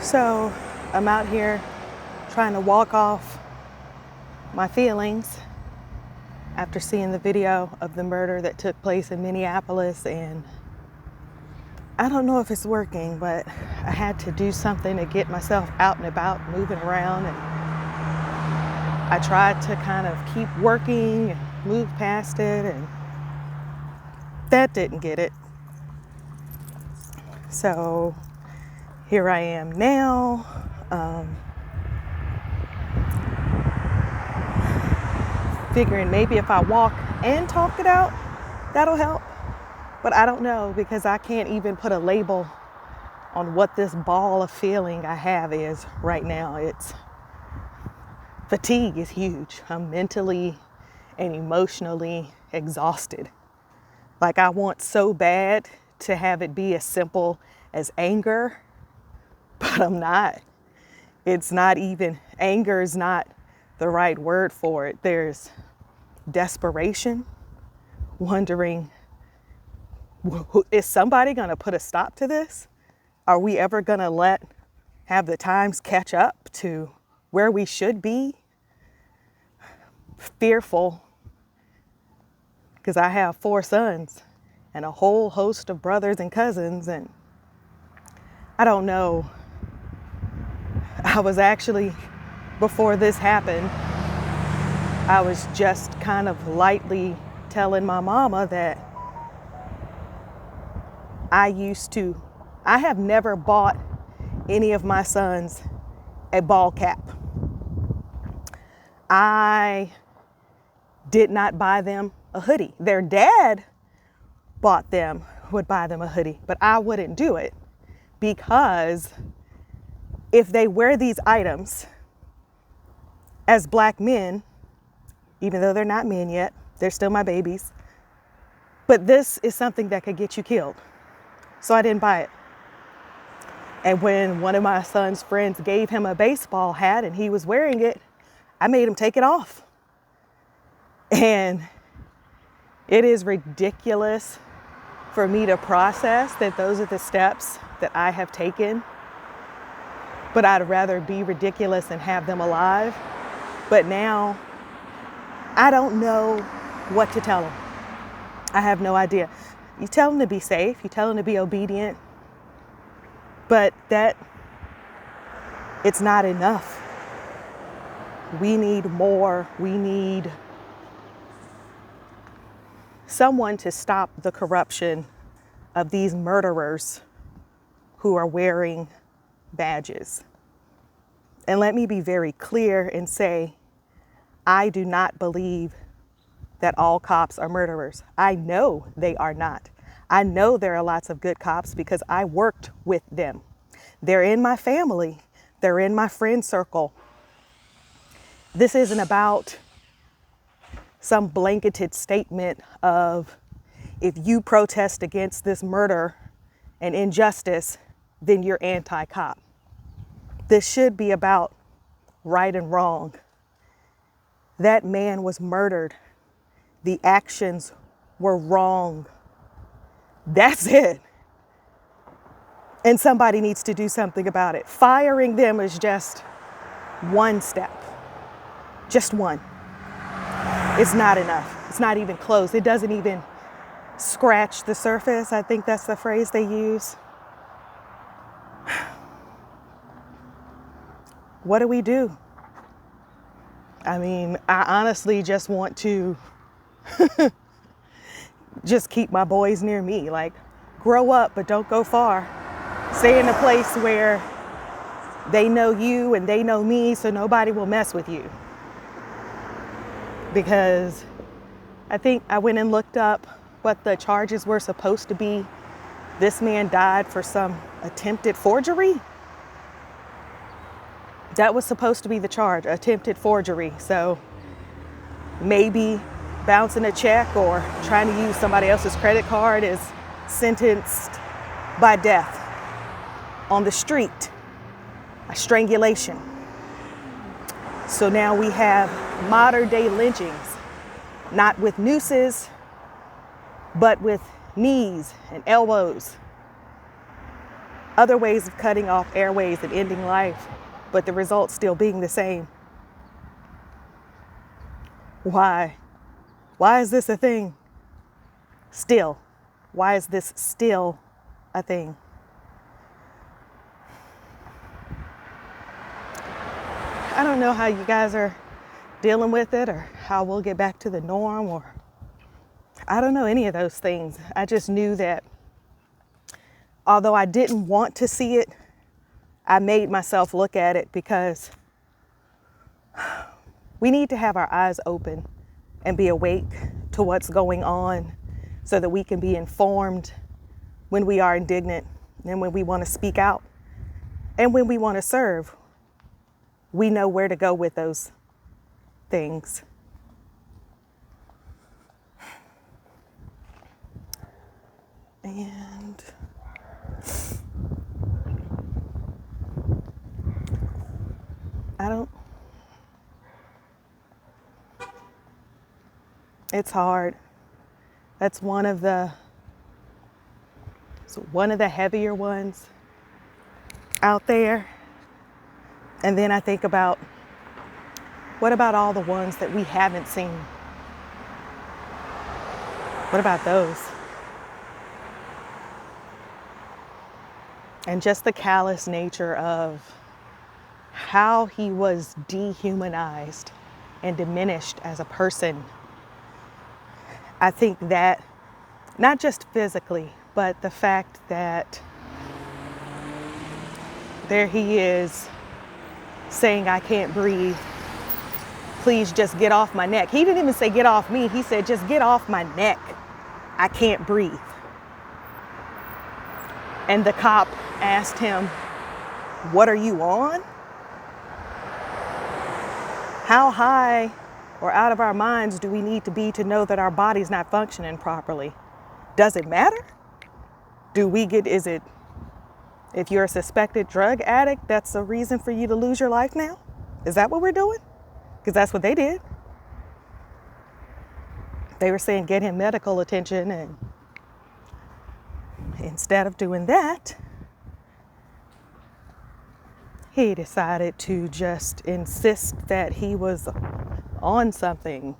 So I'm out here trying to walk off my feelings after seeing the video of the murder that took place in Minneapolis, and I don't know if it's working, but I had to do something to get myself out and about, moving around, and I tried to kind of keep working and move past it, and that didn't get it. So here I am now. Figuring maybe if I walk and talk it out, that'll help. But I don't know, because I can't even put a label on what this ball of feeling I have is right now. It's fatigue is huge. I'm mentally and emotionally exhausted. Like, I want so bad to have it be as simple as anger, but I'm not. It's not even, anger is not the right word for it. There's desperation, wondering, is somebody going to put a stop to this? Are we ever going to have the times catch up to where we should be? Fearful, because I have 4 sons and a whole host of brothers and cousins, and I don't know. I was actually, before this happened, I was just kind of lightly telling my mama that I have never bought any of my sons a ball cap. I did not buy them a hoodie. Their dad would buy them a hoodie, but I wouldn't do it, because if they wear these items as black men, even though they're not men yet, they're still my babies, but this is something that could get you killed. So I didn't buy it. And when one of my son's friends gave him a baseball hat and he was wearing it, I made him take it off. And it is ridiculous for me to process that those are the steps that I have taken. But I'd rather be ridiculous and have them alive. But now I don't know what to tell them. I have no idea. You tell them to be safe, you tell them to be obedient, but it's not enough. We need more. We need someone to stop the corruption of these murderers who are wearing badges. And let me be very clear and say, I do not believe that all cops are murderers. I know they are not. I know there are lots of good cops because I worked with them. They're in my family. They're in my friend circle. This isn't about some blanketed statement of, if you protest against this murder and injustice, then you're anti-cop. This should be about right and wrong. That man was murdered. The actions were wrong. That's it. And somebody needs to do something about it. Firing them is just one step. Just one. It's not enough. It's not even close. It doesn't even scratch the surface. I think that's the phrase they use. What do we do? I mean, I honestly just want to just keep my boys near me. Like, grow up, but don't go far. Stay in a place where they know you and they know me, so nobody will mess with you. Because I think I went and looked up what the charges were supposed to be. This man died for some attempted forgery. That was supposed to be the charge, attempted forgery. So maybe bouncing a check or trying to use somebody else's credit card is sentenced by death on the street, a strangulation. So now we have modern day lynchings, not with nooses, but with knees and elbows. other ways of cutting off airways and ending life, but the results still being the same. Why? Why is this a thing? Still. Why is this still a thing? I don't know how you guys are dealing with it or how we'll get back to the norm, or I don't know any of those things. I just knew that although I didn't want to see it, I made myself look at it because we need to have our eyes open and be awake to what's going on so that we can be informed when we are indignant and when we want to speak out and when we want to serve. We know where to go with those things. And it's hard. That's one of the heavier ones out there. And then I think about, what about all the ones that we haven't seen? What about those? And just the callous nature of how he was dehumanized and diminished as a person. I think that not just physically, but the fact that there he is saying, I can't breathe. Please just get off my neck. He didn't even say get off me. He said, just get off my neck. I can't breathe. And the cop asked him, what are you on? How high or out of our minds do we need to be to know that our body's not functioning properly? Does it matter? If you're a suspected drug addict, that's a reason for you to lose your life now? Is that what we're doing? Because that's what they did. They were saying get him medical attention, and instead of doing that, he decided to just insist that he was on something,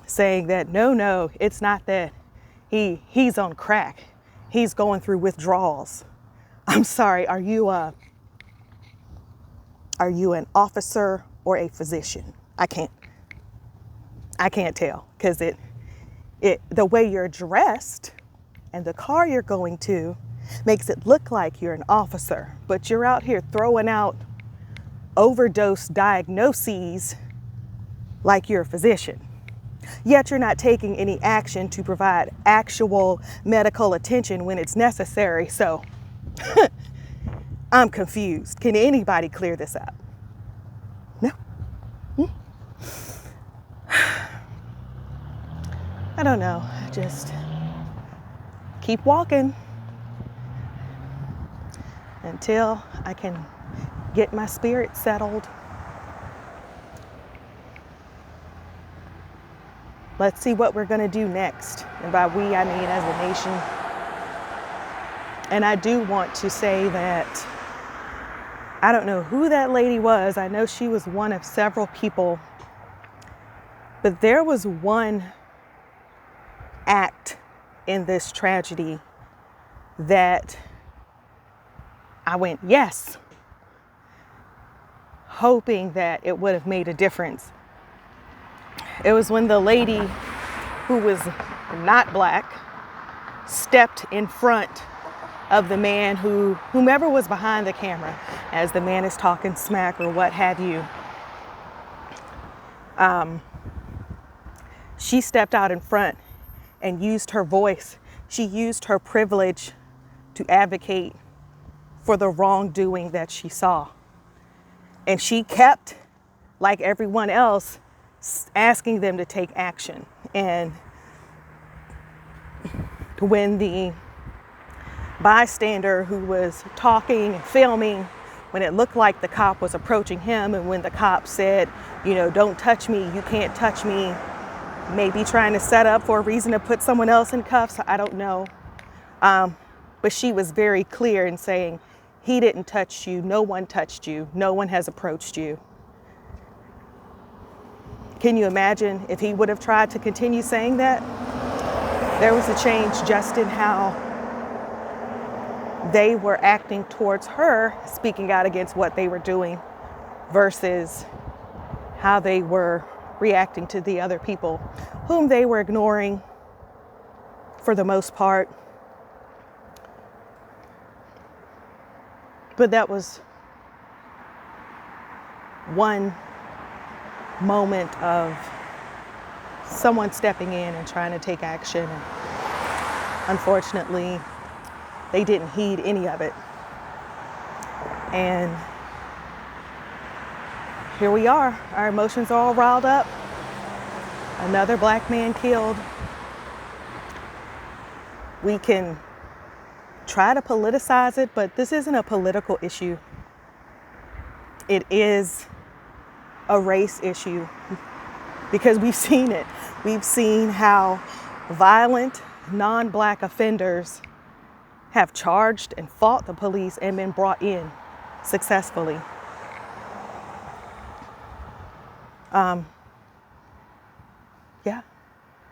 saying that no, it's not that he's on crack. He's going through withdrawals. I'm sorry, are you an officer or a physician? I can't tell, because the way you're dressed and the car you're going to makes it look like you're an officer, but you're out here throwing out overdose diagnoses like you're a physician. Yet you're not taking any action to provide actual medical attention when it's necessary. So I'm confused. Can anybody clear this up? No? I don't know. I just keep walking until I can get my spirit settled. Let's see what we're going to do next. And by we, I mean as a nation. And I do want to say that I don't know who that lady was. I know she was one of several people. But there was one act in this tragedy that I went, yes, hoping that it would have made a difference. It was when the lady who was not black stepped in front of the man whomever was behind the camera, as the man is talking smack or what have you. She stepped out in front and used her voice. She used her privilege to advocate for the wrongdoing that she saw. And she kept, like everyone else, asking them to take action. And when the bystander who was talking and filming, when it looked like the cop was approaching him, and when the cop said, don't touch me, you can't touch me, maybe trying to set up for a reason to put someone else in cuffs, I don't know. But she was very clear in saying, he didn't touch you, no one touched you, no one has approached you. Can you imagine if he would have tried to continue saying that? There was a change just in how they were acting towards her, speaking out against what they were doing, versus how they were reacting to the other people whom they were ignoring for the most part. But that was one moment of someone stepping in and trying to take action. And unfortunately, they didn't heed any of it. And here we are. Our emotions are all riled up. Another black man killed. We can try to politicize it, but this isn't a political issue. It is a race issue because we've seen it. We've seen how violent non-black offenders have charged and fought the police and been brought in successfully. Yeah,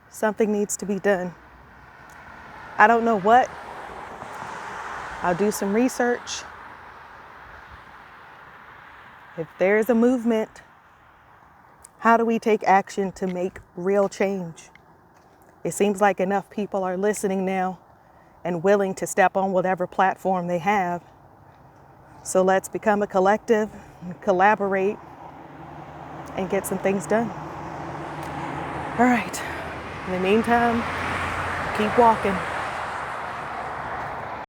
something needs to be done. I don't know what. I'll do some research. If there's a movement, how do we take action to make real change? It seems like enough people are listening now and willing to step on whatever platform they have. So let's become a collective, collaborate, and get some things done. All right. In the meantime, keep walking.